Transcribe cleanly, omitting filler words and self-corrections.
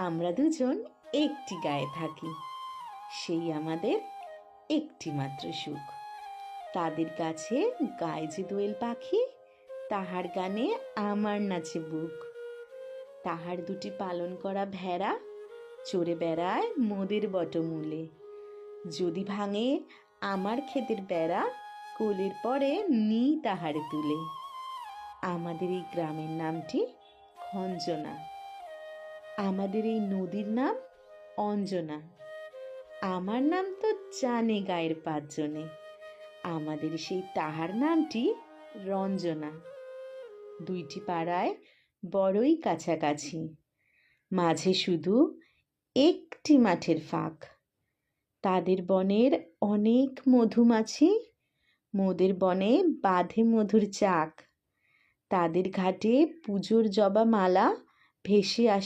আমরা দুজন একটি গায়ে থাকি, সেই আমাদের একটি মাত্র সুখ। তাদের কাছে গায়ে যে দোয়েল পাখি, তাহার গানে আমার নাচে বুক। তাহার দুটি পালন করা ভেড়া চড়ে বেড়ায় মোদের বটমূলে। যদি ভাঙে আমার ক্ষেতের বেড়া, কোলের পরে নিই তাহারে তুলে। আমাদের এই গ্রামের নামটি খঞ্জনা, আমাদের এই নদীর নাম অঞ্জনা। আমার নাম তো জানে গায়ের 5 জনে, আমাদের সেই তাহার নামটি রঞ্জনা। দুইটি পাড়ায় বড়ই কাছাকাছি, মাঝে শুধু একটি মাঠের ফাঁক। তাদের বনের অনেক মধুমাছি, মোদের বনে বাঁধে মধুর চাক। তাদের ঘাটে পুজোর জবা মালা ভেসে আসে